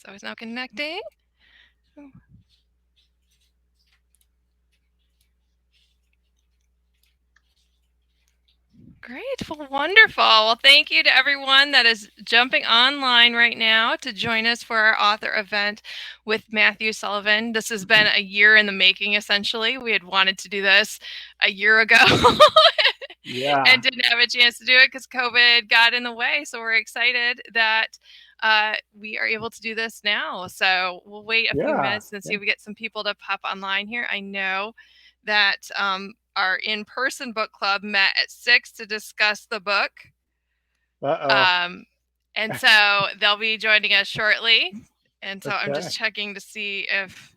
So it's now connecting. Great. Well, wonderful. Well, thank you to everyone that is jumping online right now to join us for our author event with Matthew Sullivan. This has been a year in the making, essentially. We had wanted to do this a year ago Yeah. and didn't have a chance to do it because COVID got in the way. So we're excited that we are able to do this now. So we'll wait a few minutes and see if we get some people to pop online here. I know that our in-person book club met at 6 to discuss the book. And so they'll be joining us shortly. And so I'm just checking to see if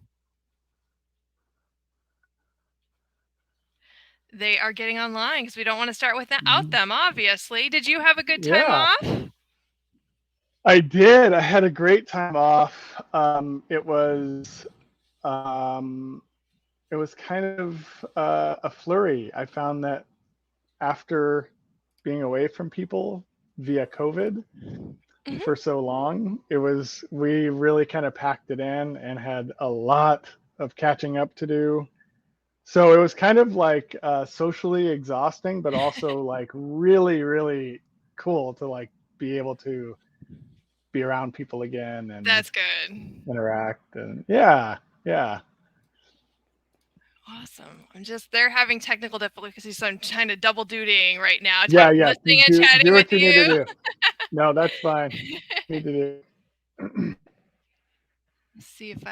they are getting online because we don't want to start without them, obviously. Did you have a good time off? I did. I had a great time off. It was kind of a flurry. I found that after being away from people via COVID for so long, we really kind of packed it in and had a lot of catching up to do. So it was kind of like socially exhausting, but also like really, really cool to like be able to be around people again and That's good. interact. And yeah. Awesome. They're having technical difficulties, so I'm kind of double dutying right now. Yeah. Listening and Do chatting with what you need to you. do. No, that's fine. Need to do. Let's see if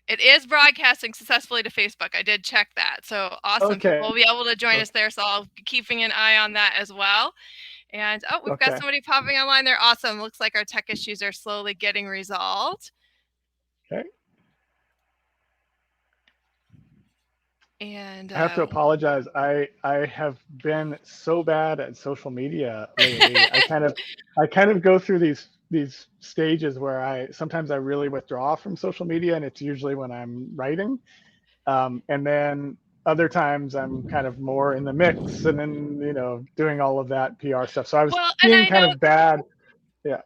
it is broadcasting successfully to Facebook. I did check that. So awesome. Okay. People will be able to join us there. So I'll be keeping an eye on that as well. And we've got somebody popping online there. Awesome. Looks like our tech issues are slowly getting resolved. Okay. And I have to apologize. I have been so bad at social media lately. I kind of go through these stages where sometimes I really withdraw from social media, and it's usually when I'm writing, and then other times I'm kind of more in the mix, and then doing all of that PR stuff. So I was being kind of bad. Yeah.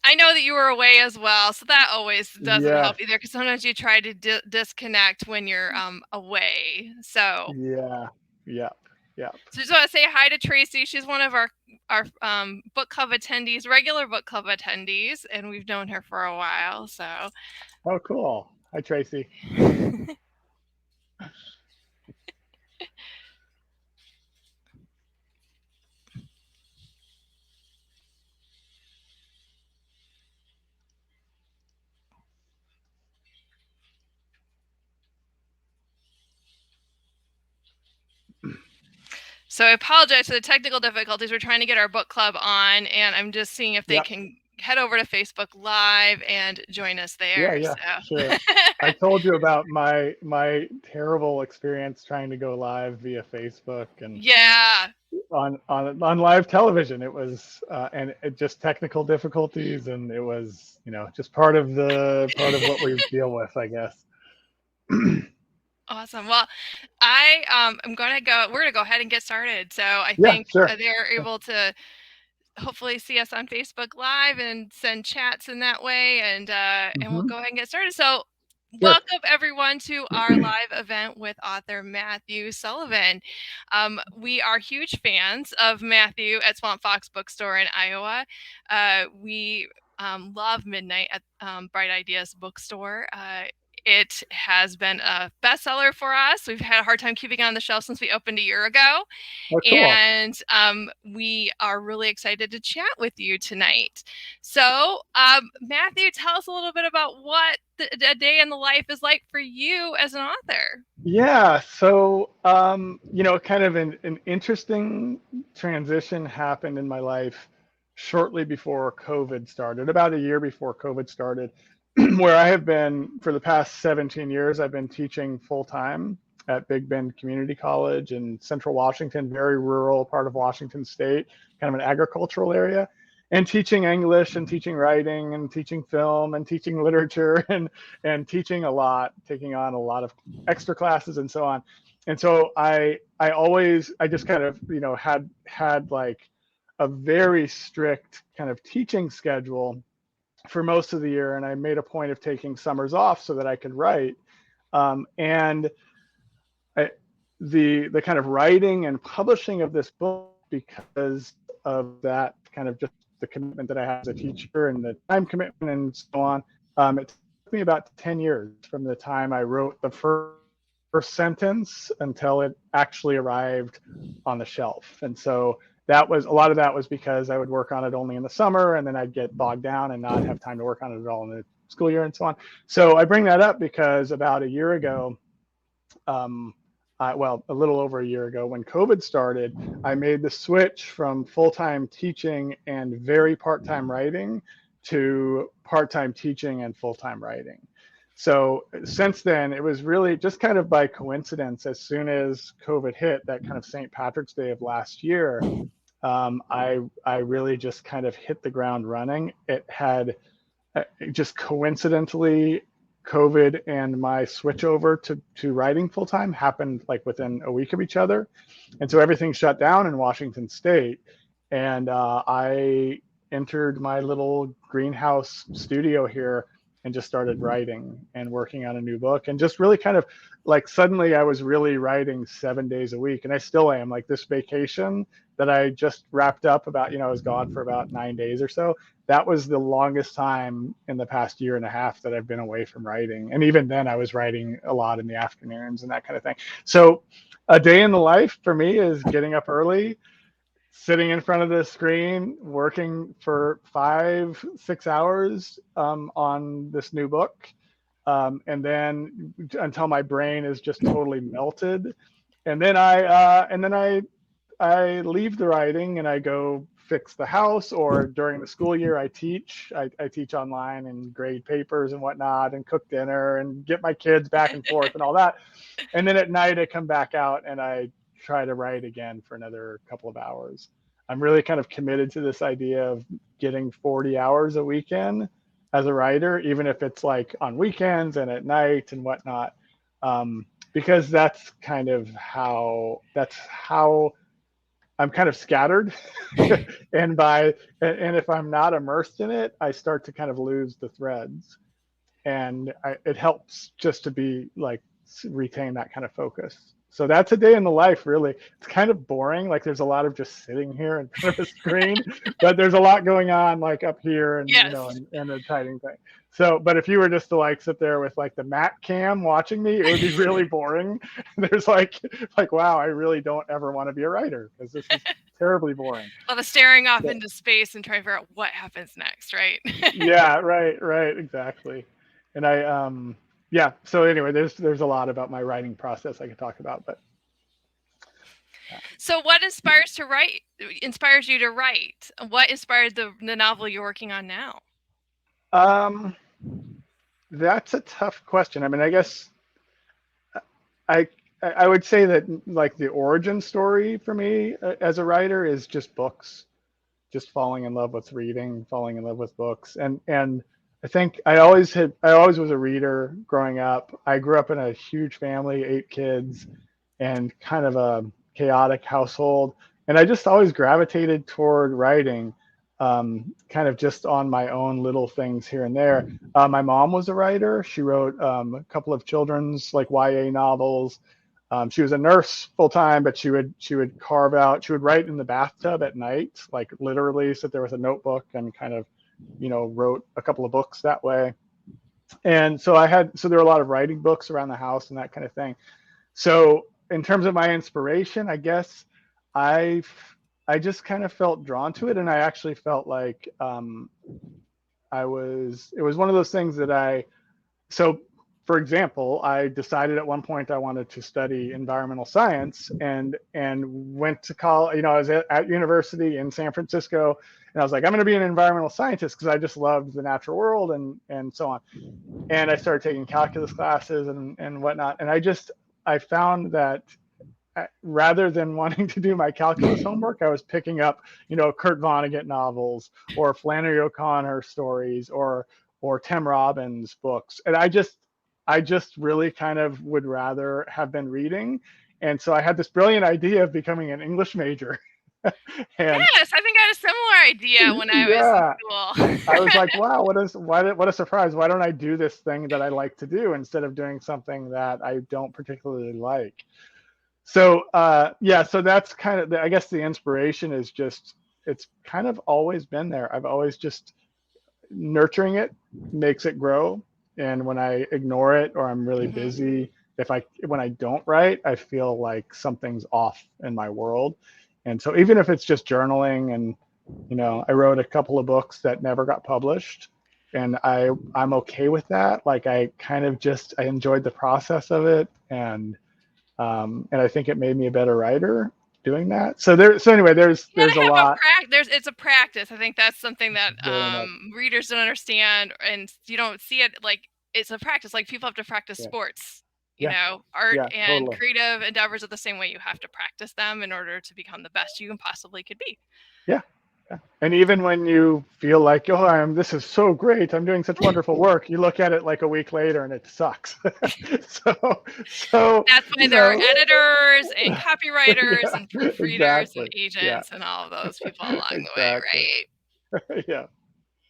I know that you were away as well, so that always doesn't help either. Because sometimes you try to disconnect when you're away. So yeah. So just want to say hi to Tracy. She's one of our book club attendees, regular book club attendees, and we've known her for a while. So. Oh, cool. Hi, Tracy. So I apologize for the technical difficulties. We're trying to get our book club on, and I'm just seeing if they can head over to Facebook Live and join us there. Yeah, sure. I told you about my terrible experience trying to go live via Facebook and on live television. It was and it just technical difficulties, and it was just part of what we deal with, I guess. Awesome. Well, I'm going to go. We're going to go ahead and get started. So I think they're able to hopefully see us on Facebook Live and send chats in that way, and we'll go ahead and get started. So welcome everyone to our live event with author Matthew Sullivan. We are huge fans of Matthew at Swamp Fox Bookstore in Iowa. We love Midnight at Bright Ideas Bookstore. It has been a bestseller for us. We've had a hard time keeping it on the shelf since we opened a year ago. Oh, cool. And we are really excited to chat with you tonight. So, Matthew, tell us a little bit about what a day in the life is like for you as an author. Yeah, so kind of an interesting transition happened in my life shortly before COVID started, about a year before COVID started, where I have been for the past 17 years. I've been teaching full time at Big Bend Community College in Central Washington, very rural part of Washington State, kind of an agricultural area, and teaching English and teaching writing and teaching film and teaching literature and teaching a lot, taking on a lot of extra classes and so on. And so I just kind of had like a very strict kind of teaching schedule for most of the year, and I made a point of taking summers off so that I could write. And I, the kind of writing and publishing of this book, because of that kind of just the commitment that I have as a teacher and the time commitment and so on, it took me about 10 years from the time I wrote the first sentence until it actually arrived on the shelf. And so that was, a lot of that was because I would work on it only in the summer, and then I'd get bogged down and not have time to work on it at all in the school year and so on. So I bring that up because about a year ago, well, a little over a year ago, when COVID started, I made the switch from full-time teaching and very part-time writing to part-time teaching and full-time writing. So since then, it was really just kind of by coincidence. As soon as COVID hit, that kind of St. Patrick's Day of last year, I really just kind of hit the ground running. It had just coincidentally, COVID and my switch over to writing full time happened like within a week of each other. And so everything shut down in Washington State. And I entered my little greenhouse studio here and just started writing and working on a new book. And just really kind of like suddenly I was really writing 7 days a week. And I still am. Like this vacation that I just wrapped up about, I was gone for about 9 days or so. That was the longest time in the past year and a half that I've been away from writing. And even then I was writing a lot in the afternoons and that kind of thing. So a day in the life for me is getting up early, sitting in front of the screen, working for 5-6 hours on this new book. And then until my brain is just totally melted. And then I leave the writing and I go fix the house, or during the school year I teach online and grade papers and whatnot and cook dinner and get my kids back and forth and all that. And then at night I come back out and I try to write again for another couple of hours. I'm really kind of committed to this idea of getting 40 hours a weekend as a writer, even if it's like on weekends and at night and whatnot, because that's how I'm kind of scattered. and if I'm not immersed in it, I start to kind of lose the threads. And it helps just to be like retain that kind of focus. So that's a day in the life, really. It's kind of boring. Like there's a lot of just sitting here in front of a screen, but there's a lot going on like up here and, yes. and the typing thing. So, but if you were just to like sit there with like the Mac cam watching me, it would be really boring. There's like, wow, I really don't ever want to be a writer because this is terribly boring. Well, the staring off into space and trying to figure out what happens next, right? Yeah, right, exactly. And yeah. So anyway, there's a lot about my writing process I could talk about, but. Yeah. So what inspires you to write? What inspired the novel you're working on now? That's a tough question. I mean, I guess I would say that like the origin story for me as a writer is just books, just falling in love with reading, falling in love with books. And I think I always was a reader growing up. I grew up in a huge family, 8 kids, and kind of a chaotic household. And I just always gravitated toward writing, kind of just on my own little things here and there. My mom was a writer. She wrote a couple of children's like YA novels. She was a nurse full time, but she would write in the bathtub at night, like literally sit there with a notebook and kind of, wrote a couple of books that way. And so there were a lot of writing books around the house and that kind of thing. So in terms of my inspiration, I guess I just kind of felt drawn to it. And I actually felt like it was one of those things that so for example, I decided at one point I wanted to study environmental science and went to college. I was at university in San Francisco, and I was like, I'm going to be an environmental scientist because I just loved the natural world and so on. And I started taking calculus classes and whatnot. And I found that rather than wanting to do my calculus homework, I was picking up, Kurt Vonnegut novels or Flannery O'Connor stories or Tim Robbins books. And I just really kind of would rather have been reading. And so I had this brilliant idea of becoming an English major. And yes, I think I had a similar idea when I was in yeah, I was school. like, wow, what a surprise. Why don't I do this thing that I like to do instead of doing something that I don't particularly like? So yeah, so that's kind of I guess the inspiration is just it's kind of always been there. I've always just nurturing it makes it grow. And when I ignore it or I'm really Mhm. busy, when I don't write, I feel like something's off in my world. And so even if it's just journaling and I wrote a couple of books that never got published and I'm okay with that. Like I kind of just I enjoyed the process of it and I think it made me a better writer doing that. So anyway, You there's a gotta have a lot. it's a practice. I think that's something that Very much. readers don't understand, and you don't see it like it's a practice. Like people have to practice Yeah. sports. Yeah. Art Yeah, and totally. creative endeavors are the same way. You have to practice them in order to become the best you can possibly could be. Yeah. Yeah. And even when you feel like, oh, this is so great, I'm doing such wonderful work, you look at it like a week later and it sucks. so, so, That's why you there are know, editors and copywriters yeah, and proofreaders and exactly. Yeah, agents and all of those people along the way, exactly. right? Yeah.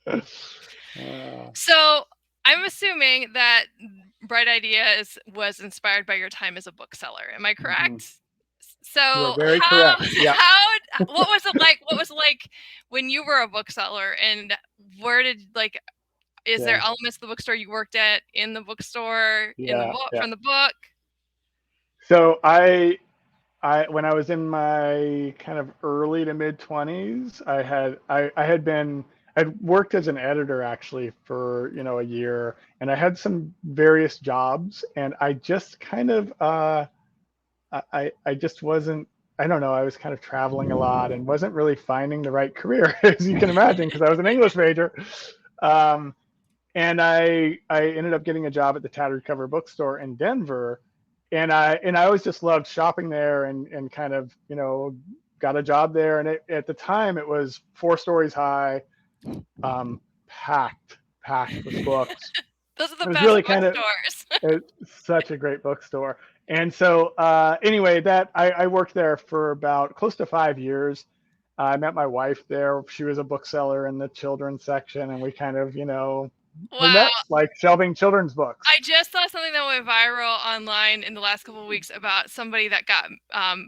Uh, So I'm assuming that Bright Ideas was inspired by your time as a bookseller. Am I mhm. correct? You are So very correct. Yeah. what was it like? What was it like when you were a bookseller, and where did like is there Yeah. elements of the bookstore you worked at in the bookstore in the Yeah. book Yeah. from the book? So when I was in my kind of early to mid 20s, I had been I'd worked as an editor actually for a year, and I had some various jobs, and I just kind of I just wasn't I don't know I was kind of traveling a lot and wasn't really finding the right career as you can imagine because I was an English major. Um, and I ended up getting a job at the Tattered Cover Bookstore in Denver, and I always just loved shopping there and kind of got a job there, and at the time it was 4 stories high, packed with books. Those are the It was best really kind of bookstores. such a great bookstore, and so anyway, that I worked there for about close to 5 years. I met my wife there. She was a bookseller in the children's section, and we kind of we Wow. met like shelving children's books. I just saw something that went viral online in the last couple of weeks about somebody that got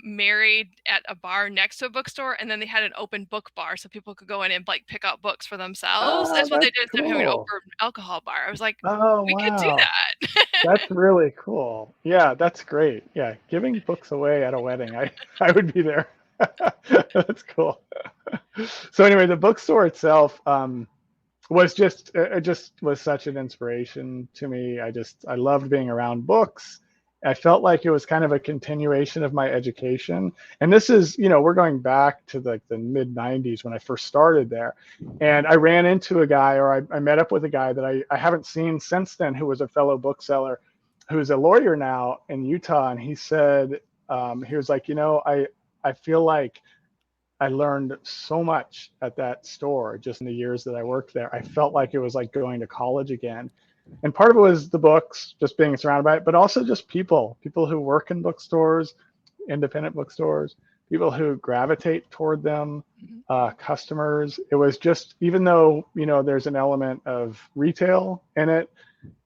married at a bar next to a bookstore, and then they had an open book bar so people could go in and like pick out books for themselves. Oh, That's what they that's did instead of having an cool. open alcohol bar. I was like, Oh, we could do wow. that. That's really cool. Yeah, that's great. Yeah, giving books away at a wedding. I would be there. That's cool. So anyway, the bookstore itself was just it just was such an inspiration to me. I loved being around books. I felt like it was kind of a continuation of my education. And this is, we're going back to like the mid 90s when I first started there. And I ran into a guy or I met up with a guy that I haven't seen since then who was a fellow bookseller who's a lawyer now in Utah. And he said, he was like, I feel like I learned so much at that store just in the years that I worked there. I felt like it was like going to college again. And part of it was the books, just being surrounded by it, but also just people who work in bookstores, independent bookstores, people who gravitate toward them, Mhm. customers. It was just, even though, there's an element of retail in it,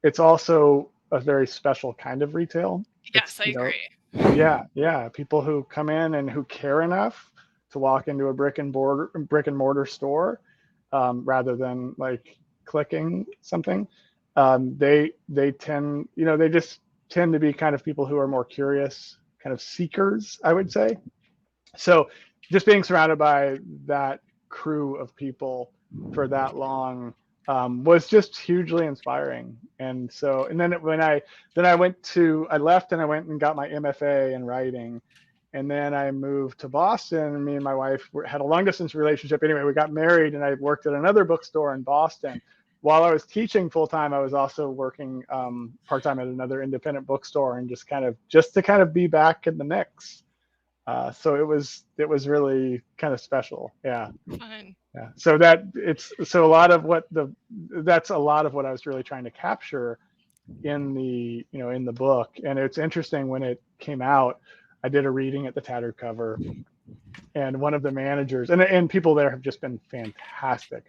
it's also a very special kind of retail. It's, Yes, I agree. yeah, yeah. People who come in and who care enough to walk into a brick and mortar store, rather than like clicking something. They tend, they just tend to be kind of people who are more curious, kind of seekers, I would say. So just being surrounded by that crew of people for that long was just hugely inspiring. And so, and then I left and I went and got my MFA in writing. And then I moved to Boston. And me and my wife had a long distance relationship. Anyway, we got married, and I worked at another bookstore in Boston. While I was teaching full time, I was also working part time at another independent bookstore, and just to kind of be back in the mix. So it was really kind of special. Yeah. Fun. Yeah. So a lot of that's a lot of what I was really trying to capture in the book. And it's interesting, when it came out, I did a reading at the Tattered Cover, and one of the managers and people there have just been fantastic.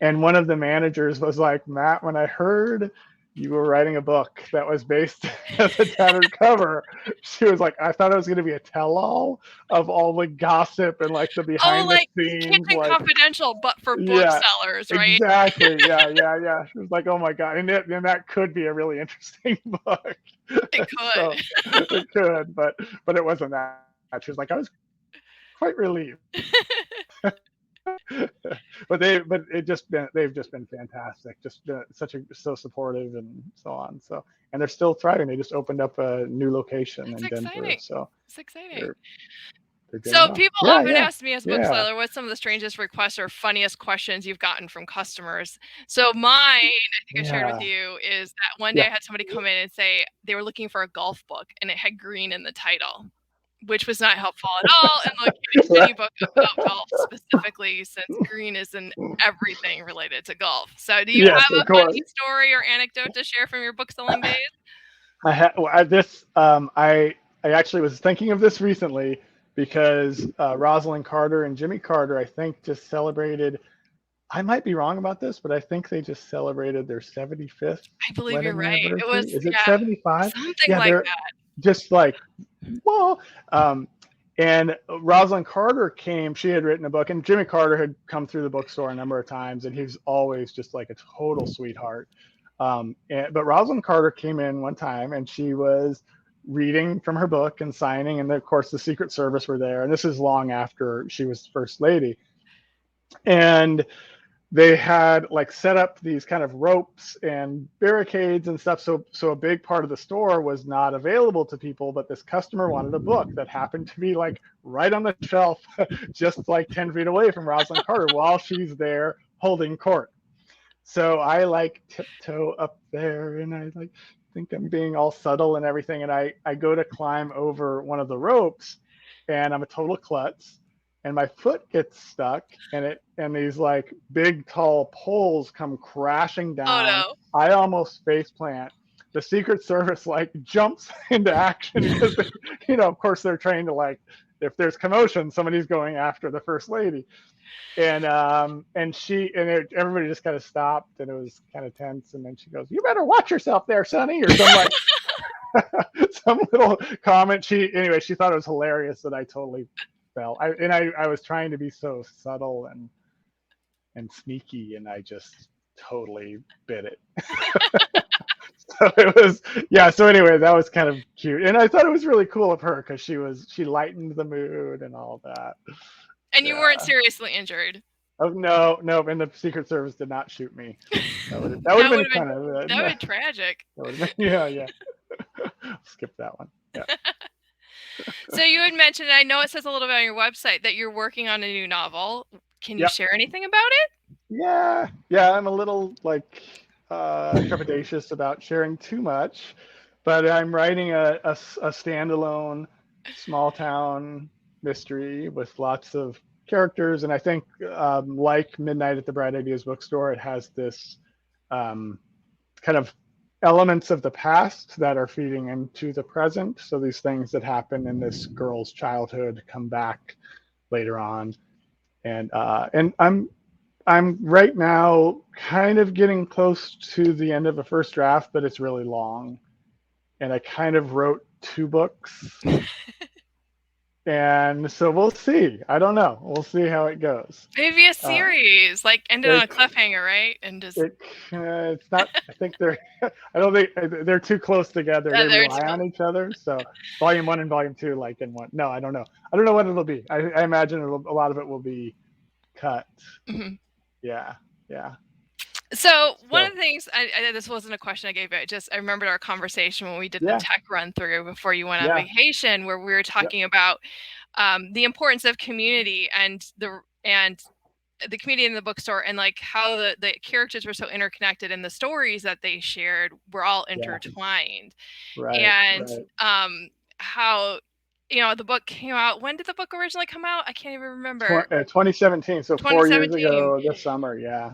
And one of the managers was like, Matt, when I heard you were writing a book that was based as a tattered cover, she was like, I thought it was going to be a tell-all of all the gossip and like the behind the like scenes, Kitchen like Confidential, but for yeah, booksellers, right? exactly, yeah. She was like, oh my god, and that could be a really interesting book. It So could. it could, but it wasn't that. She was like, I was quite relieved. but they've just been fantastic, just so supportive and so on. So, and they're still thriving. They just opened up a new location in Denver. So it's exciting. They're doing So well. people often ask me as a bookseller, what's some of the strangest requests or funniest questions you've gotten from customers? So mine, I think I shared with you, is that one day I had somebody come in and say they were looking for a golf book and it had green in the title, which was not helpful at all. And like any book about golf specifically, since green is in everything related to golf. So do you have a funny story or anecdote to share from your book selling days? I actually was thinking of this recently because Rosalind Carter and Jimmy Carter, I think, just celebrated. I might be wrong about this, but I think they just celebrated their 75th. I believe you're right. Anniversary. It was, is it 75? Something like that. Just like, well, and Rosalind Carter came, she had written a book, and Jimmy Carter had come through the bookstore a number of times, and he's always just like a total sweetheart. But Rosalind Carter came in one time, and she was reading from her book and signing, and of course the Secret Service were there, and this is long after she was First Lady. And they had like set up these kind of ropes and barricades and stuff. So a big part of the store was not available to people, but this customer wanted a book that happened to be like right on the shelf, just like 10 feet away from Rosalind Carter while she's there holding court. So I like tiptoe up there and I like think I'm being all subtle and everything. And I go to climb over one of the ropes and I'm a total klutz. And my foot gets stuck and these like big tall poles come crashing down. Oh, no. I almost face plant. The Secret Service like jumps into action because they, of course they're trained to like, if there's commotion, somebody's going after the First Lady. And everybody just kind of stopped and it was kind of tense. And then she goes, "You better watch yourself there, Sonny," or some like some little comment. She thought it was hilarious that I totally fell. I was trying to be so subtle and sneaky, and I just totally bit it. So it was, so anyway, that was kind of cute, and I thought it was really cool of her because she lightened the mood and all that. And you weren't seriously injured. Oh no, and the Secret Service did not shoot me. That would have been kind of that would be tragic. Yeah. Skip that one. Yeah. So you had mentioned, I know it says a little bit on your website that you're working on a new novel. Can you share anything about it? Yeah. I'm a little like trepidatious about sharing too much, but I'm writing a standalone small town mystery with lots of characters, and I think like Midnight at the Bright Ideas Bookstore, it has this kind of elements of the past that are feeding into the present. So these things that happen in this girl's childhood come back later on, and I'm right now kind of getting close to the end of a first draft, but it's really long, and I kind of wrote 2 books. And so we'll see. I don't know. We'll see how it goes. Maybe a series, like ended on a cliffhanger, right? And just it's not. I think I don't think they're too close together. They rely on each other. So volume 1 and volume 2, like in one. No, I don't know. I don't know what it'll be. I imagine a lot of it will be cut. Mm-hmm. Yeah. So one of the things, this wasn't a question I gave you. I remembered our conversation when we did the tech run through before you went on vacation, where we were talking about the importance of community and the community in the bookstore, and like how the characters were so interconnected and the stories that they shared were all intertwined. And how the book came out. When did the book originally come out? I can't even remember. 2017. So 4 years ago this summer. Yeah.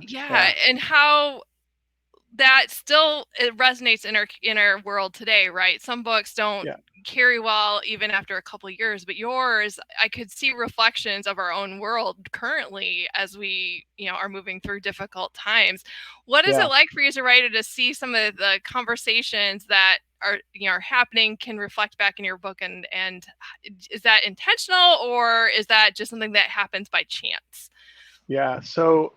And how that still, it resonates in our world today, right? Some books don't carry well even after a couple of years, but yours, I could see reflections of our own world currently as we, are moving through difficult times. What is it like for you as a writer to see some of the conversations that are happening can reflect back in your book, and is that intentional, or is that just something that happens by chance? Yeah, so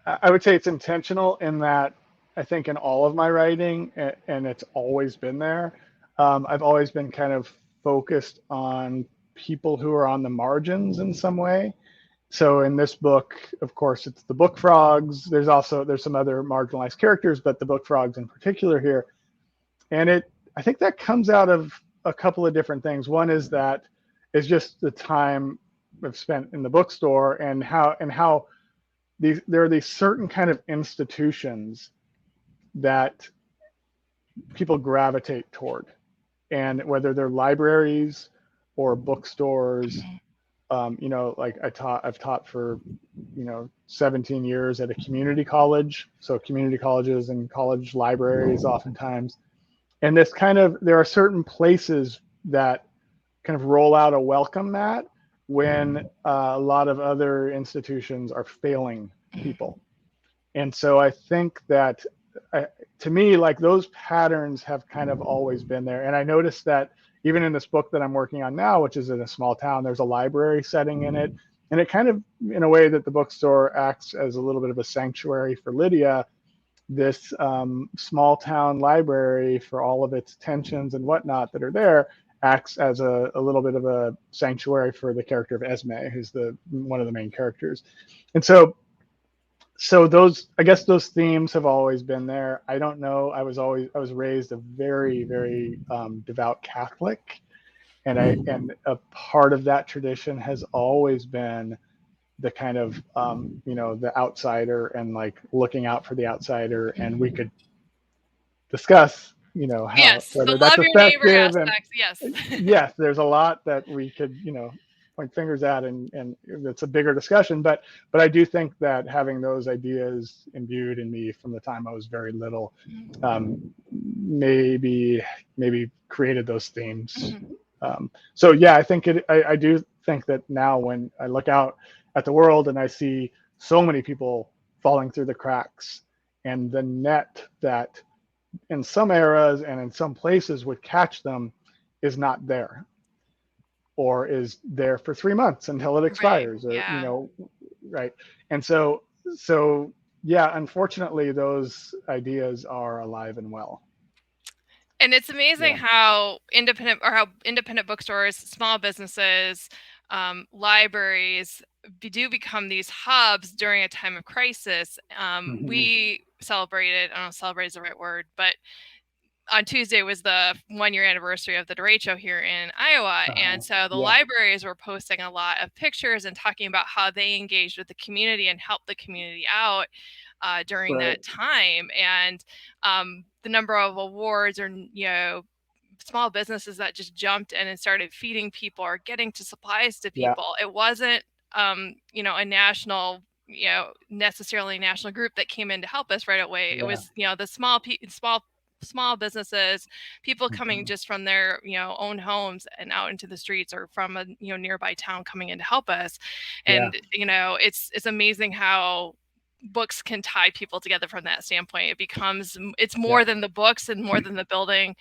I would say it's intentional in that I think in all of my writing, and it's always been there, I've always been kind of focused on people who are on the margins in some way. So in this book, of course, it's the book frogs. There's some other marginalized characters, but the book frogs in particular here. And I think that comes out of a couple of different things. One is that it's just the time I've spent in the bookstore, and how there are these certain kind of institutions that people gravitate toward, and whether they're libraries or bookstores, like I've taught for 17 years at a community college, so community colleges and college libraries oftentimes, and there are certain places that kind of roll out a welcome mat when a lot of other institutions are failing people. And so I think that to me, like, those patterns have kind of always been there. And I noticed that even in this book that I'm working on now, which is in a small town, there's a library setting in it. And it kind of, in a way that the bookstore acts as a little bit of a sanctuary for Lydia, this small town library, for all of its tensions and whatnot that are there, acts as a little bit of a sanctuary for the character of Esme, who's one of the main characters. And so I guess those themes have always been there. I don't know. I was raised a very, very devout Catholic, and a part of that tradition has always been the kind of the outsider, and like looking out for the outsider. And we could discuss how, whether that's effective, and yes, there's a lot that we could point fingers at, and it's a bigger discussion, but I do think that having those ideas imbued in me from the time I was very little, maybe created those themes. So yeah, I think I do think that now when I look out at the world and I see so many people falling through the cracks, and the net that in some eras and in some places would catch them is not there, or is there for 3 months until it expires, right? And so yeah, unfortunately, those ideas are alive and well. And it's amazing how independent bookstores, small businesses, libraries do become these hubs during a time of crisis. We celebrated, I don't know if celebrate is the right word, but on Tuesday was the 1-year anniversary of the derecho here in Iowa. And so the libraries were posting a lot of pictures and talking about how they engaged with the community and helped the community out during that time. And the number of awards, or small businesses that just jumped in and started feeding people or getting to supplies to people. It wasn't a national, necessarily national group that came in to help us right away. It was the small businesses, people coming just from their own homes and out into the streets, or from a nearby town coming in to help us. And it's amazing how books can tie people together from that standpoint. It's more than the books and more than the building.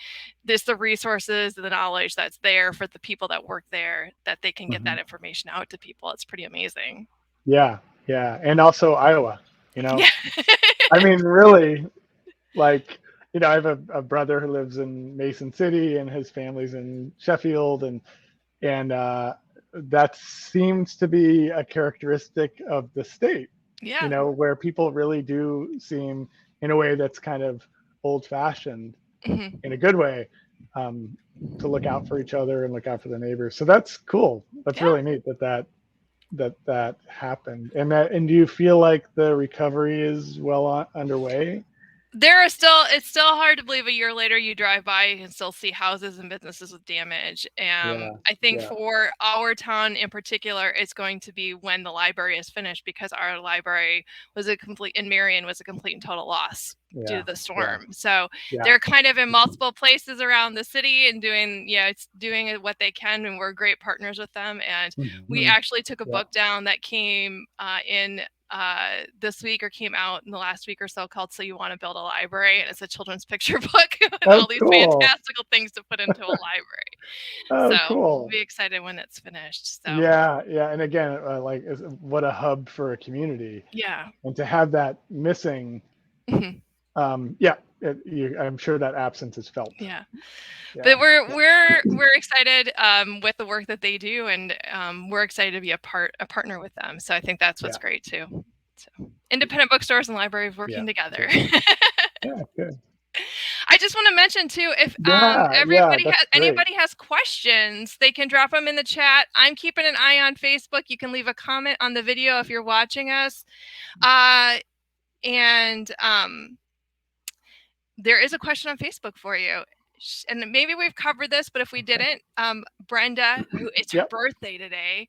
There's the resources, the knowledge that's there for the people that work there, that they can get that information out to people. It's pretty amazing. Yeah. And also Iowa, I mean, really, like, I have a brother who lives in Mason City, and his family's in Sheffield, and that seems to be a characteristic of the state. Where people really do seem, in a way that's kind of old-fashioned, in a good way, to look out for each other and look out for the neighbors. So that's cool. That's really neat that happened. And do you feel like the recovery is well underway? It's still hard to believe a year later you drive by and still see houses and businesses with damage. I think for our town in particular, it's going to be when the library is finished, because our library in Marion was a complete and total loss due to the storm. So they're kind of in multiple places around the city and it's doing what they can, and we're great partners with them. And we actually took a book down that came in this week, or came out in the last week or so, called "So You Want to Build a Library," and it's a children's picture book with all these fantastical things to put into a library. So we'll be excited when it's finished. So yeah, and again, like, what a hub for a community. Yeah. And to have that missing, I'm sure that absence is felt. Yeah. But we're excited with the work that they do, and we're excited to be a partner with them. So I think that's what's great too. So independent bookstores and libraries working together. Good. I just want to mention too, if anybody has questions, they can drop them in the chat. I'm keeping an eye on Facebook. You can leave a comment on the video if you're watching us. And there is a question on Facebook for you. And maybe we've covered this, but if we didn't, Brenda, who it's her birthday today.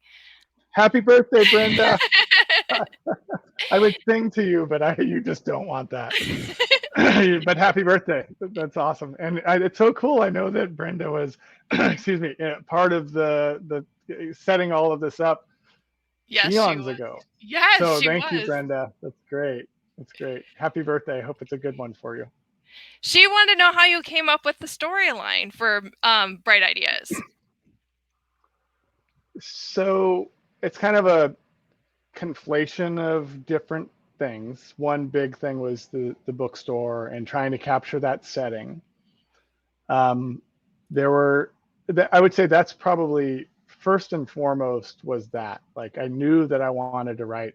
Happy birthday, Brenda. I would sing to you, but you just don't want that. But happy birthday. That's awesome. And it's so cool. I know that Brenda was, part of the setting all of this up eons ago. Yes, so thank you, Brenda. That's great. That's great. Happy birthday. I hope it's a good one for you. She wanted to know how you came up with the storyline for Bright Ideas. So it's kind of a conflation of different things. One big thing was the bookstore and trying to capture that setting. I would say that's probably first and foremost was that. Like, I knew that I wanted to write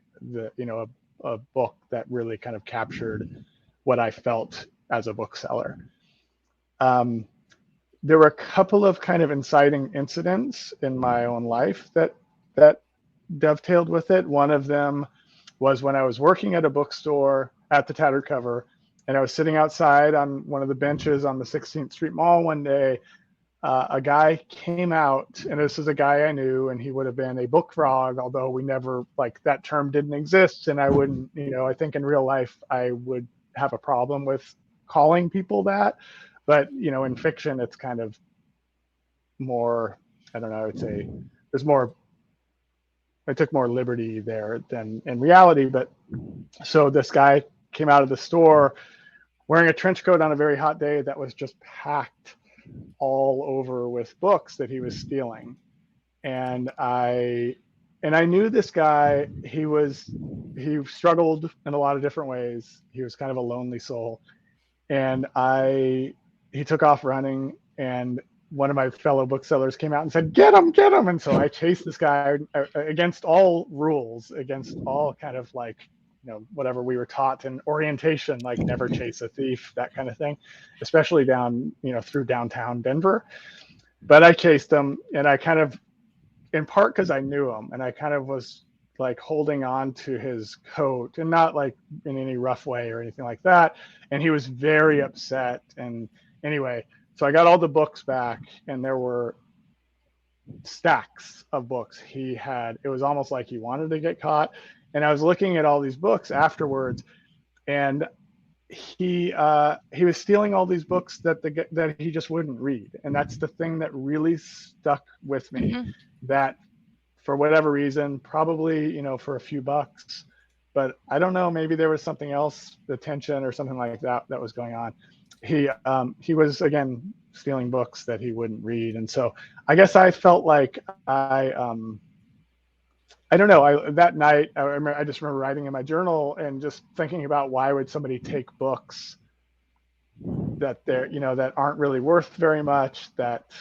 a book that really kind of captured what I felt as a bookseller. There were a couple of kind of inciting incidents in my own life that dovetailed with it. One of them was when I was working at a bookstore at the Tattered Cover, and I was sitting outside on one of the benches on the 16th Street Mall one day. A guy came out, and this is a guy I knew, and he would have been a book frog, although we never, like, that term didn't exist, and I wouldn't, I think in real life I would have a problem with calling people that, but in fiction it's kind of more, I don't know, I would say I took more liberty there than in reality. But so this guy came out of the store wearing a trench coat on a very hot day that was just packed all over with books that he was stealing. And I knew this guy. He struggled in a lot of different ways. He was kind of a lonely soul. And he took off running, and one of my fellow booksellers came out and said, get him. And so I chased this guy against all rules, against all kind of, like, whatever we were taught in orientation, like never chase a thief, that kind of thing, especially down, through downtown Denver. But I chased him, and I kind of, in part because I knew him, and I kind of was like holding on to his coat, and not like in any rough way or anything like that. And he was very upset. And anyway, so I got all the books back, and there were stacks of books he had. It was almost like he wanted to get caught. And I was looking at all these books afterwards, and he was stealing all these books that he just wouldn't read. And that's the thing that really stuck with me, that for whatever reason, probably, for a few bucks, but I don't know, maybe there was something else, the tension or something like that was going on. He was, again, stealing books that he wouldn't read. And so I guess I felt like I don't know, that night, I just remember writing in my journal and just thinking about, why would somebody take books that that aren't really worth very much, that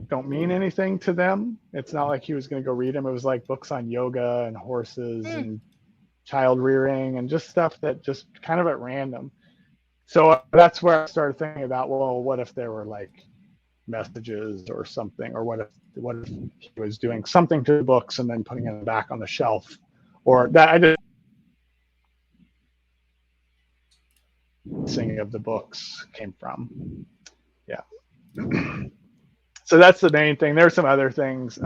don't mean anything to them. It's not like he was going to go read them. It was like books on yoga and horses and child rearing and just stuff that just kind of at random. So that's where I started thinking about, well, what if there were like messages or something, or what if he was doing something to the books and then putting them back on the shelf, or that I just pricing of the books came from. Yeah. So that's the main thing. There's some other things,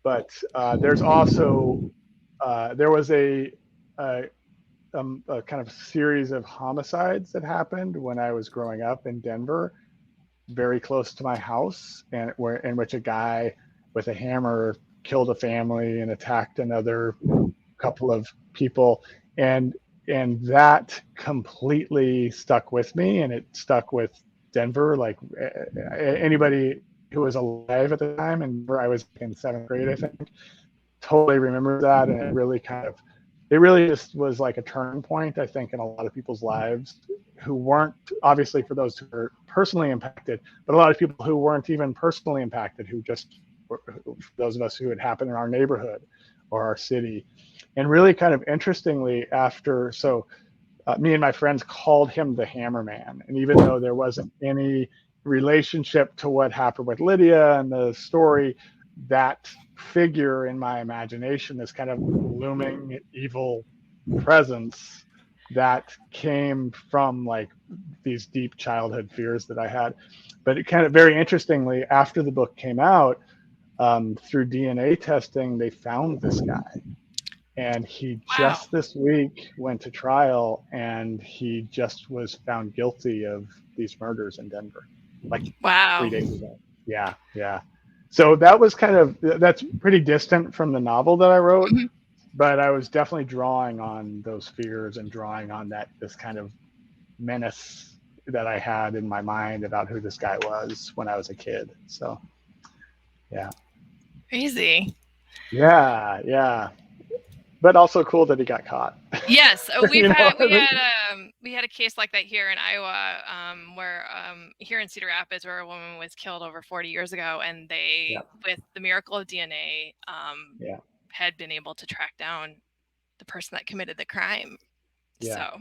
but there's also there was a kind of series of homicides that happened when I was growing up in Denver, very close to my house, and in which a guy with a hammer killed a family and attacked another couple of people, and that completely stuck with me, and it stuck with Denver. Like anybody who was alive at the time, and I was in 7th grade, I think, totally remember that, and it really just was like a turning point, I think, in a lot of people's lives who weren't, obviously for those who were personally impacted, but a lot of people who weren't even personally impacted, who just were, those of us who had happened in our neighborhood or our city. And really kind of interestingly, me and my friends called him the Hammer Man. And even though there wasn't any relationship to what happened with Lydia and the story, that figure in my imagination, this kind of looming evil presence that came from like these deep childhood fears that I had. But it kind of very interestingly, after the book came out, through DNA testing, they found this guy. And he just this week went to trial, and he just was found guilty of these murders in Denver, like 3 days ago. Yeah, yeah. So that was that's pretty distant from the novel that I wrote, but I was definitely drawing on those fears and drawing on this kind of menace that I had in my mind about who this guy was when I was a kid. So, yeah. Crazy. Yeah, yeah. But also cool that he got caught. Yes, we had a case like that here in Iowa, where here in Cedar Rapids, where a woman was killed over 40 years ago, and they, with the miracle of DNA, had been able to track down the person that committed the crime. Yeah. So.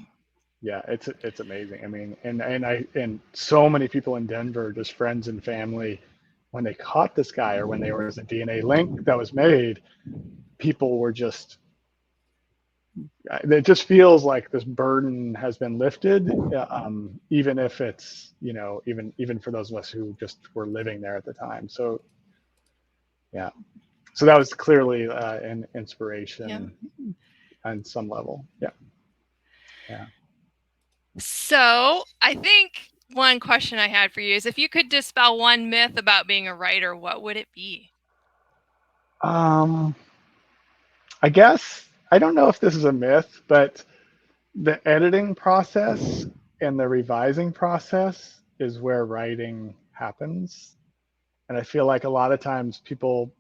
Yeah, it's amazing. I mean, and so many people in Denver, just friends and family, when they caught this guy or when there was a DNA link that was made, people were just, it just feels like this burden has been lifted, even if it's, even for those of us who just were living there at the time. So, yeah. So that was clearly an inspiration on some level. Yeah. Yeah. So I think one question I had for you is, if you could dispel one myth about being a writer, what would it be? I guess, I don't know if this is a myth, but the editing process and the revising process is where writing happens. And I feel like a lot of times people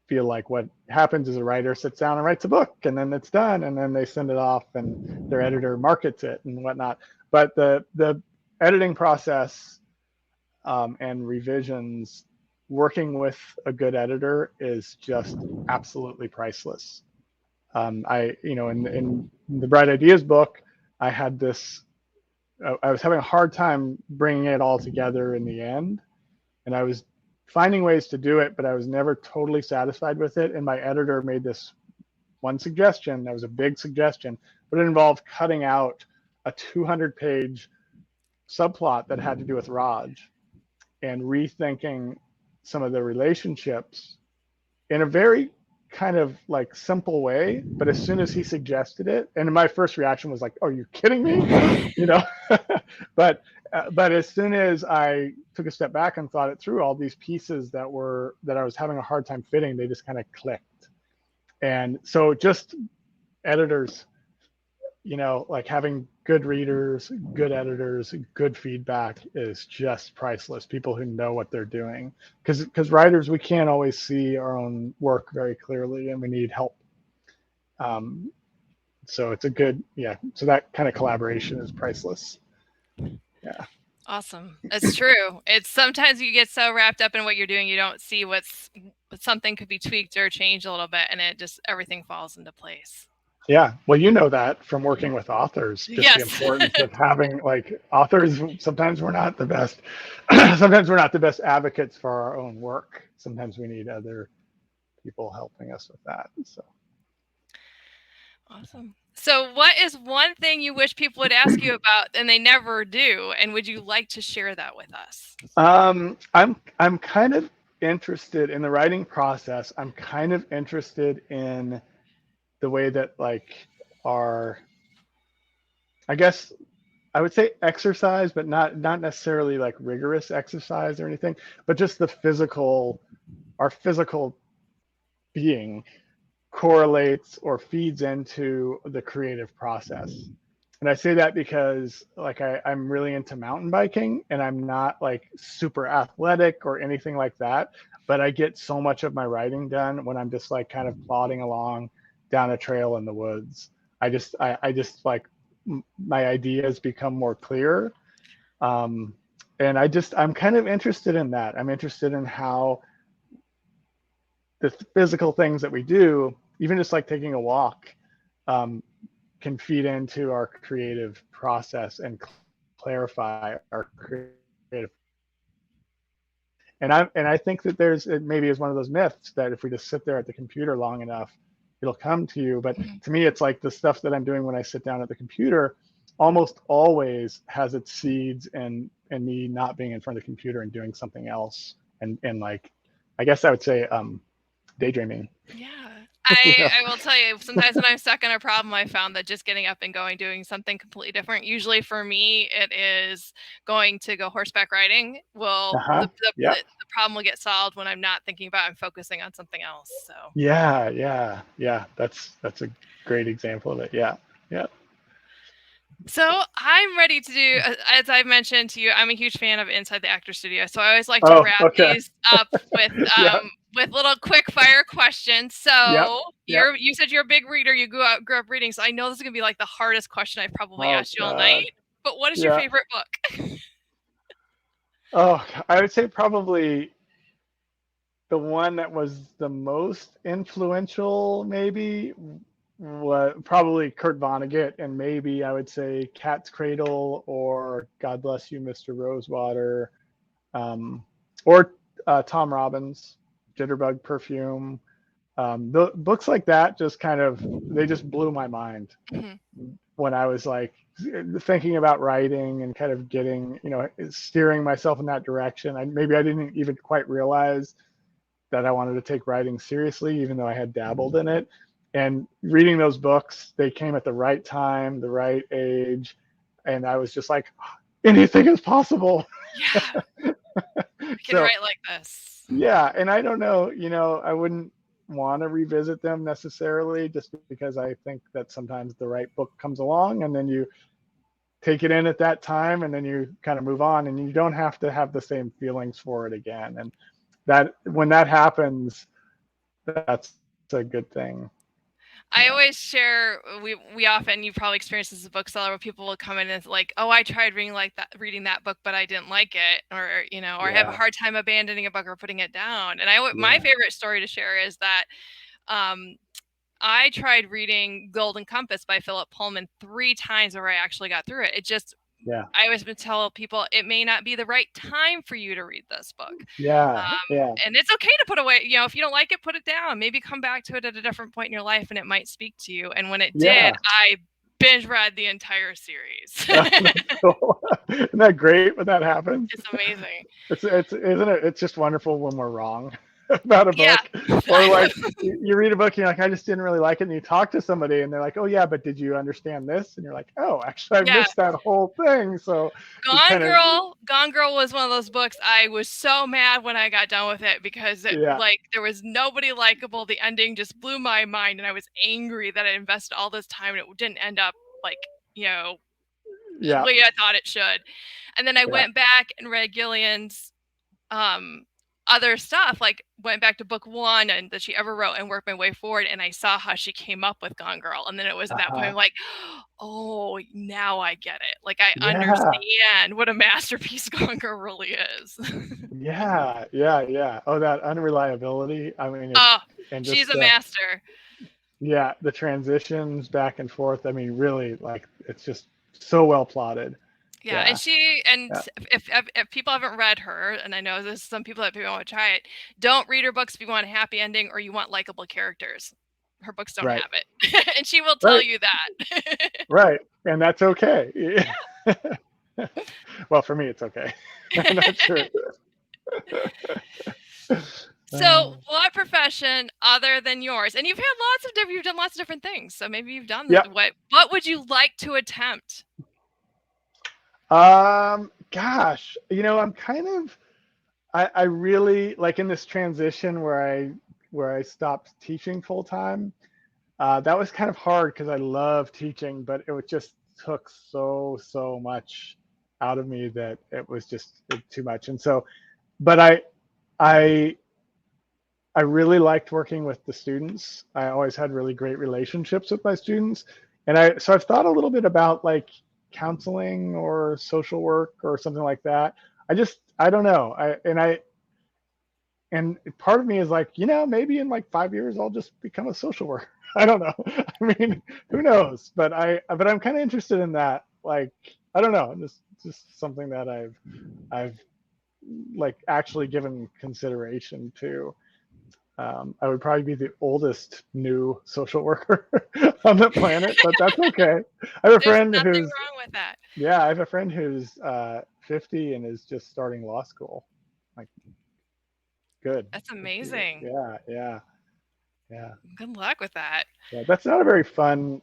feel like what happens is a writer sits down and writes a book, and then it's done, and then they send it off and their editor markets it and whatnot. But the editing process and revisions, working with a good editor is just absolutely priceless. In the Bright Ideas book, I had this, I was having a hard time bringing it all together in the end. And I was finding ways to do it, but I was never totally satisfied with it. And my editor made this one suggestion that was a big suggestion, but it involved cutting out a 200-page subplot that had to do with Raj and rethinking some of the relationships in a very kind of like simple way. But as soon as he suggested it, and my first reaction was like, "Oh, are you kidding me?" But as soon as I took a step back and thought it through, all these pieces that I was having a hard time fitting, they just kind of clicked. And so just editors, like having good readers, good editors, good feedback is just priceless. People who know what they're doing, because writers, we can't always see our own work very clearly, and we need help. So it's so that kind of collaboration is priceless. Yeah. Awesome. That's true. It's sometimes you get so wrapped up in what you're doing, you don't see something could be tweaked or changed a little bit, and everything falls into place. Yeah, well, from working with authors, just the importance of having authors. Sometimes we're not the best. Sometimes we're not the best advocates for our own work. Sometimes we need other people helping us with that. So awesome. So what is one thing you wish people would ask you about and they never do? And would you like to share that with us? I'm kind of interested in the writing process. I'm kind of interested in the way that like our, I guess I would say exercise, but not necessarily like rigorous exercise or anything, but just the physical, our physical being correlates or feeds into the creative process. And I say that because like I'm really into mountain biking and I'm not like super athletic or anything like that, but I get so much of my writing done when I'm just like kind of plodding along down a trail in the woods. I just like my ideas become more clear. Um, and I'm kind of interested in that. I'm interested in how the physical things that we do, even just like taking a walk, um, can feed into our creative process and clarify our creative. And I think that it maybe is one of those myths that if we just sit there at the computer long enough, it'll come to you. But to me, it's like the stuff that I'm doing when I sit down at the computer almost always has its seeds in me not being in front of the computer and doing something else. And like, I guess I would say daydreaming. Yeah. You know? I will tell you, sometimes when I'm stuck in a problem, I found that just getting up and going, doing something completely different. Usually for me, it is going to go horseback riding. Well, Uh-huh. Yeah. the problem will get solved when I'm not thinking about it, I'm focusing on something else. So Yeah. That's a great example of it. Yeah. Yeah. So I'm ready to do, as I've mentioned to you, I'm a huge fan of Inside the Actor Studio. So I always like to Oh, wrap okay. these up Yeah. with little quick fire questions. Yep. So Yep. you said you're a big reader. You grew up reading. So I know this is gonna be like the hardest question I've probably Oh asked you all God. night. But what is your Yeah. favorite book? Oh, I would say probably the one that was the most influential, maybe, was probably Kurt Vonnegut, and maybe I would say Cat's Cradle or God Bless You, Mr. Rosewater, or Tom Robbins, Jitterbug Perfume. The books like that just kind of they just blew my mind Mhm. when I was like thinking about writing and kind of getting, steering myself in that direction. Maybe I didn't even quite realize that I wanted to take writing seriously, even though I had dabbled in it. And reading those books, they came at the right time, the right age, and I was just like, anything is possible. Yeah, I can So write like this. yeah, and I don't know, I wouldn't want to revisit them necessarily, just because I think that sometimes the right book comes along and then you take it in at that time and then you kind of move on and you don't have to have the same feelings for it again. And that when that happens, that's a good thing. I Yeah. always share we often you probably experience this as a bookseller where people will come in and like, oh, I tried reading that book, but I didn't like it, or or I have a Yeah. hard time abandoning a book or putting it down. And my Yeah. favorite story to share is that um, I tried reading Golden Compass by Philip Pullman 3 times before I actually got through it. It just Yeah. I always been tell people it may not be the right time for you to read this book. Yeah. Yeah. And it's okay to put away, if you don't like it, put it down. Maybe come back to it at a different point in your life and it might speak to you. And when it did, Yeah. I binge read the entire series. That's cool. Isn't that great when that happens? It's amazing. It's isn't it? It's just wonderful when we're wrong about a Yeah. book, or like you read a book and you're like, I just didn't really like it, and you talk to somebody and they're like, oh yeah, but did you understand this? And you're like, oh, actually, I Yeah. missed that whole thing. So you Gone kind of Girl. Gone Girl was one of those books I was so mad when I got done with it because yeah there was nobody likable. The ending just blew my mind and I was angry that I invested all this time and it didn't end up like, the yeah way I thought it should. And then I yeah went back and read Gillian's um other stuff, like went back to book one and that she ever wrote and worked my way forward and I saw how she came up with Gone Girl. And then it was at that point uh-huh. I'm like, oh, now I get it. Like I Yeah. understand what a masterpiece Gone Girl really is. Yeah. Oh, that unreliability. I mean, it's Oh, and she's just a master. yeah, the transitions back and forth. I mean, really, like it's just so well plotted. Yeah, Yeah, and yeah, if people haven't read her, and I know there's some people that people want to try it, don't read her books if you want a happy ending or you want likable characters. her books don't Right. have it. And she will tell Right. you that. Right. And that's okay. Well, for me, it's okay. I'm not sure. So, what profession other than yours? And you've done lots of different things. So maybe you've done Yeah. what would you like to attempt? Gosh, I'm kind of, I really like in this transition where I stopped teaching full time. That was kind of hard because I love teaching, but it just took so much out of me that it was just too much. And so, but I I really liked working with the students. I always had really great relationships with my students. And so I've thought a little bit about like counseling or social work or something like that. I don't know. And part of me is like, maybe in like 5 years, I'll just become a social worker. I don't know. I mean, who knows? But I'm kind of interested in that. Like, I don't know. Just something that I've like actually given consideration to. I would probably be the oldest new social worker on the planet, but that's okay. I have a There's friend nothing who's, wrong with that. yeah, I have a friend who's 50 and is just starting law school. Like, good. That's amazing. Yeah. Good luck with that. Yeah, that's not a very fun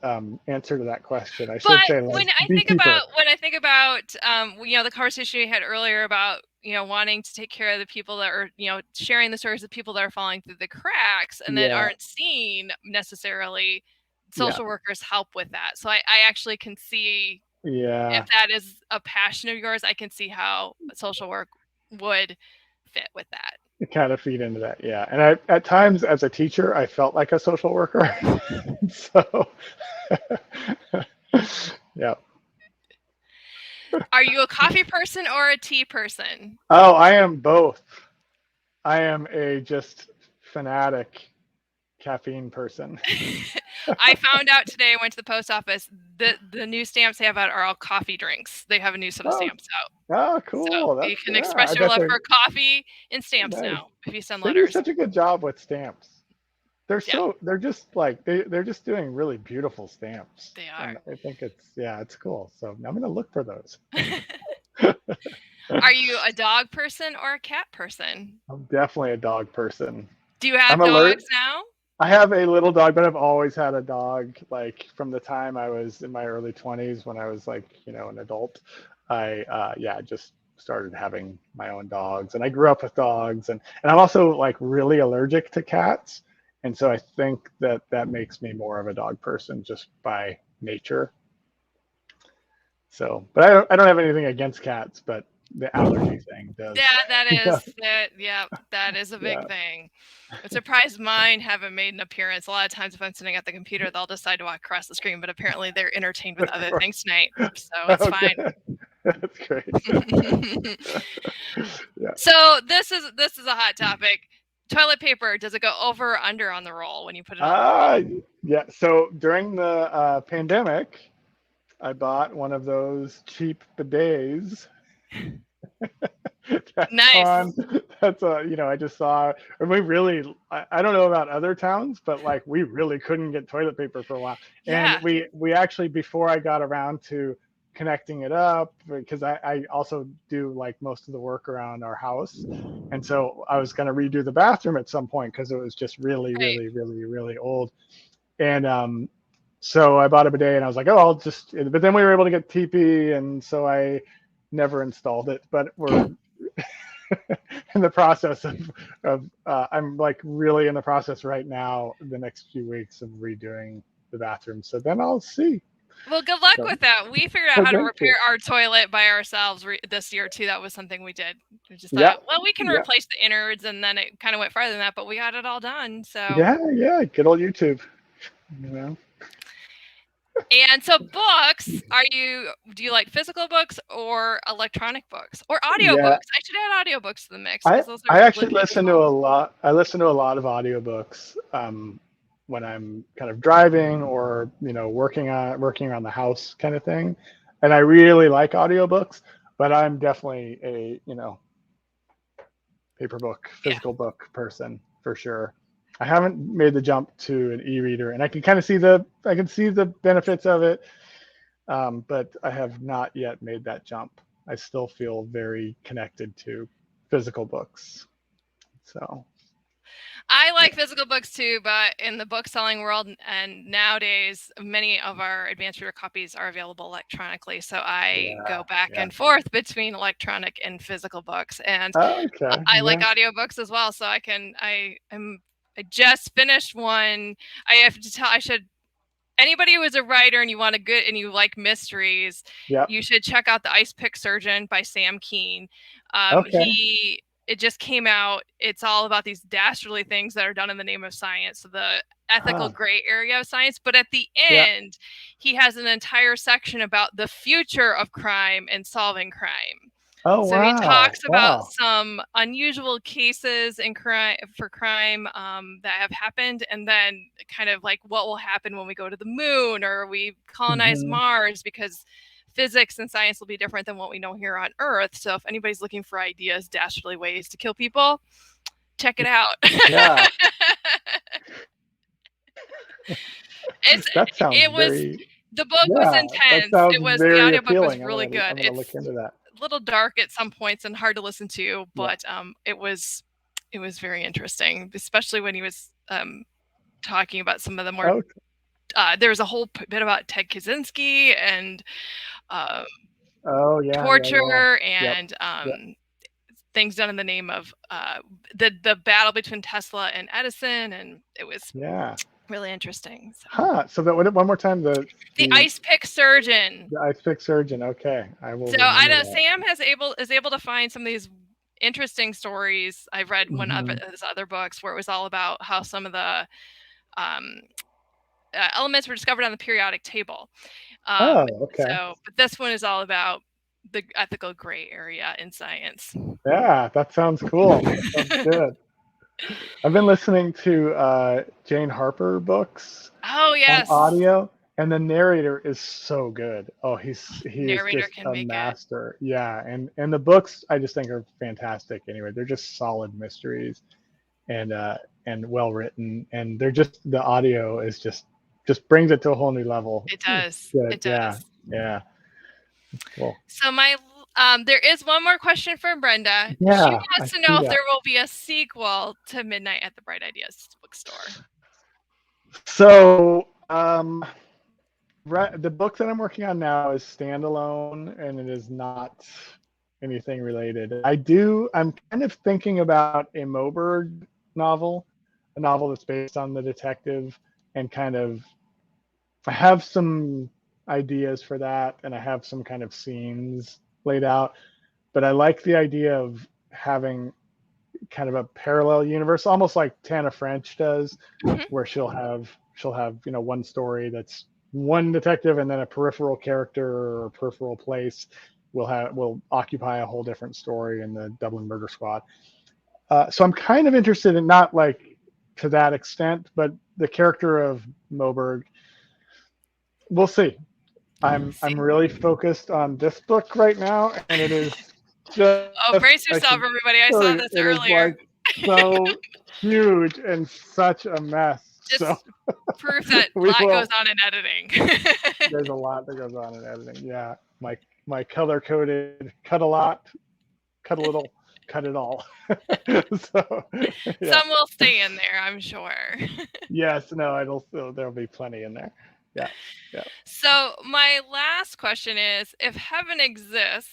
answer to that question. I should But say like beekeeper. when I think about the conversation we had earlier about wanting to take care of the people that are sharing the stories of people that are falling through the cracks and that Yeah, aren't seen necessarily, yeah, social workers help with that. So I actually can see, if yeah. that is a passion of yours, I can see how social work would fit with that. Kind of feed into that, yeah. And at times as a teacher, I felt like a social worker. So, yeah. Are you a coffee person or a tea person? Oh, I am both. I am a just fanatic caffeine person. I found out today, I went to the post office, the new stamps they have out are all coffee drinks. They have a new set of Oh, stamps out. oh, So cool. you That's, can yeah, I express your bet love they're for coffee and stamps nice. now if you send They do letters. such a good job with stamps. Yeah, They're just like they're just doing really beautiful stamps. they And are. I think it's cool. So I'm gonna look for those. Are you a dog person or a cat person? I'm definitely a dog person. Do you have I'm alert. dogs now? I have a little dog, but I've always had a dog. Like from the time I was in my early 20s, when I was like, an adult, I just started having my own dogs, and I grew up with dogs, and I'm also like really allergic to cats, and so I think that makes me more of a dog person just by nature. So, but I don't have anything against cats, but the allergy thing does. Yeah, that Yeah, is that. Yeah, that is a big yeah, thing. I'm surprised mine haven't made an appearance. A lot of times, if I'm sitting at the computer, they'll decide to walk across the screen, but apparently they're entertained with of other course. things tonight, so it's Okay, fine. that's great. Yeah. So this is a hot topic. Toilet paper, does it go over or under on the roll when you put it on the roll? Yeah. So during the pandemic, I bought one of those cheap bidets. That's Nice. on. I just saw, and we really, I don't know about other towns, but like we really couldn't get toilet paper for a while. And Yeah. we actually, before I got around to connecting it up, because I also do like most of the work around our house. And so I was going to redo the bathroom at some point because it was just really, Right. really, really, really old. And so I bought a bidet and I was like, oh, but then we were able to get TP. And so I never installed it, but we're in the process I'm like really in the process right now, the next few weeks of redoing the bathroom. So then I'll see. Well, good luck So, with that. We figured out how to thank you. repair our toilet by ourselves this year too. That was something we did. We just Yeah. thought, well, we can Yeah. replace the innards, and then it kind of went farther than that, but we got it all done. So Yeah. Good old YouTube. You know. And so books, do you like physical books or electronic books or Yeah. audiobooks? I should add audiobooks to the mix I because those I are actually legit listen to people. a lot. I listen to a lot of audiobooks when I'm kind of driving or working on the house kind of thing, and I really like audiobooks. But I'm definitely a paper book, Yeah. physical book person for sure. I haven't made the jump to an e-reader, and I can kind of see the benefits of it, but I have not yet made that jump. I still feel very connected to physical books. So I like physical books too, but in the book selling world and nowadays, many of our advanced reader copies are available electronically. So I go back and forth between electronic and physical books, and I like audiobooks as well. So I just finished one. I have to tell, I should anybody who is a writer and you want a good and you like mysteries, you should check out The Ice Pick Surgeon by Sam Keene. It just came out. It's all about these dastardly things that are done in the name of science, so the ethical gray area of science. But at the end, he has an entire section about the future of crime and solving crime. So he talks about some unusual cases in crime that have happened, and then kind of like what will happen when we go to the moon or we colonize Mars, because physics and science will be different than what we know here on Earth. So if anybody's looking for ideas, dastardly ways to kill people, check it out. Yeah. The book was intense. The audiobook was really good. I'm gonna look into that. A little dark at some points and hard to listen to, but it was very interesting, especially when he was talking about some of the more there was a whole bit about Ted Kaczynski and torture and things done in the name of the battle between Tesla and Edison, and it was really interesting. So that one more time, the Ice Pick Surgeon. The Ice Pick Surgeon. Okay, I will. So I know Sam is able to find some of these interesting stories. I've read one of his other books where it was all about how some of the elements were discovered on the periodic table. So, but this one is all about the ethical gray area in science. Yeah, that sounds cool. That sounds good. I've been listening to Jane Harper books. Oh yes. On audio, and the narrator is so good. Oh, he is just a master. Yeah, and the books I just think are fantastic. Anyway, they're just solid mysteries, and well written, and they're just the audio is just brings it to a whole new level. It does. It does. Yeah. Cool. So there is one more question from Brenda. Yeah, she wants to know if there will be a sequel to Midnight at the Bright Ideas Bookstore. So the book that I'm working on now is standalone, and it is not anything related. I'm kind of thinking about a Moberg novel, a novel that's based on the detective, and kind of I have some ideas for that, and I have some kind of scenes laid out, but I like the idea of having kind of a parallel universe, almost like Tana French does, where she'll have one story that's one detective, and then a peripheral character or a peripheral place will occupy a whole different story in the Dublin Murder Squad. So I'm kind of interested in, not like to that extent, but the character of Moberg. We'll see. I'm really focused on this book right now, and it is just. Oh, brace yourself, everybody! I saw this earlier. So huge and such a mess. Just proof that a lot goes on in editing. There's a lot that goes on in editing. Yeah, my color coded cut a lot, cut a little, cut it all. So some will stay in there, I'm sure. Yes, no, there'll be plenty in there. Yeah. So my last question is, if heaven exists,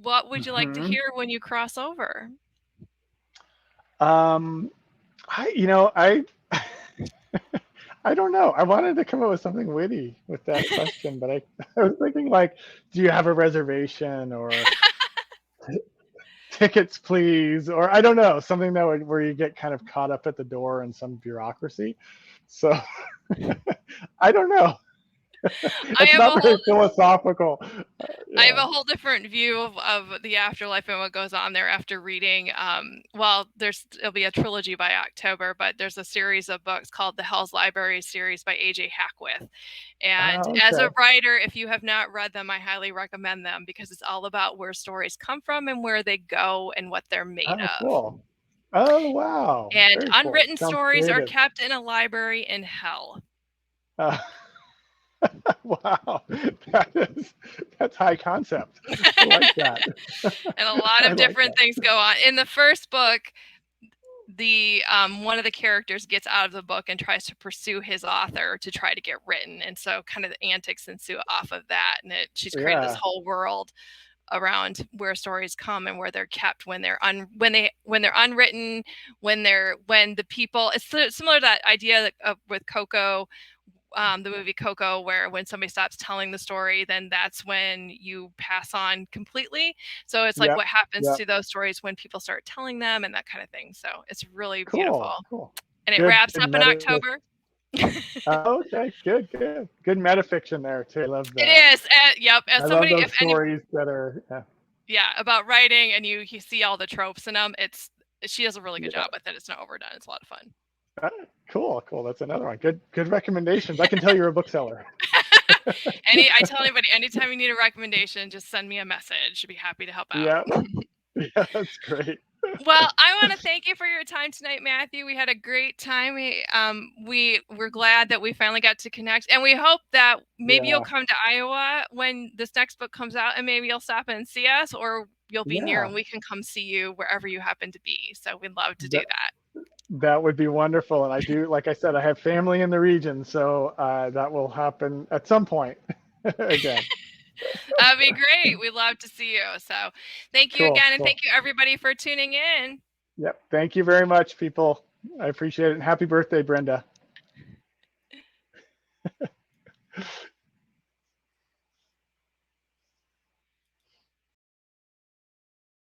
what would you like to hear when you cross over? I don't know. I wanted to come up with something witty with that question, but I was thinking, like, do you have a reservation, or tickets, please, or I don't know, something where you get kind of caught up at the door in some bureaucracy. So I don't know. It's not very philosophical. I have a whole different view of the afterlife and what goes on there after reading. It'll be a trilogy by October, but there's a series of books called the Hell's Library series by A.J. Hackwith. And as a writer, if you have not read them, I highly recommend them, because it's all about where stories come from and where they go and what they're made of. Cool. Oh, wow. And Very cool. unwritten Sounds stories are creative. kept in a library in hell. Uh, wow. That's high concept. I like that. And a lot I of like different that. things go on. In the first book, the one of the characters gets out of the book and tries to pursue his author to try to get written, and so kind of the antics ensue off of that. And she's created this Yeah. whole world around where stories come and where they're kept when they're unwritten, when the people. It's similar to that idea with Coco, the movie Coco, where when somebody stops telling the story, then that's when you pass on completely. So it's like Yep. what happens Yep. to those stories when people start telling them and that kind of thing. So it's really beautiful. Cool. Cool. And it Good. wraps Good up in meta. October. Okay. Good. Good. Good metafiction there too. I love It that. is. Yep. As I love somebody, those if any, stories that are. yeah, about writing and you see all the tropes in them, she does a really good Yeah. job with it. It's not overdone. It's a lot of fun. Cool. Cool. That's another one. Good. Good recommendations. I can tell you're a bookseller. I tell anybody, anytime you need a recommendation, just send me a message. I'd be happy to help out. Yeah. Yeah. That's great. Well, I want to thank you for your time tonight, Matthew. We had a great time. We're glad that we finally got to connect, and we hope that maybe you'll Yeah. come to Iowa when this next book comes out, and maybe you'll stop in and see us, or you'll be near Yeah. and we can come see you wherever you happen to be. So we'd love to do That that. that would be wonderful. And I do, like I said, I have family in the region, so that will happen at some point again. That'd be great. We'd love to see you. So thank you Cool. again, and Cool. thank you everybody for tuning in. Yep. Thank you very much, people. I appreciate it. And happy birthday, Brenda.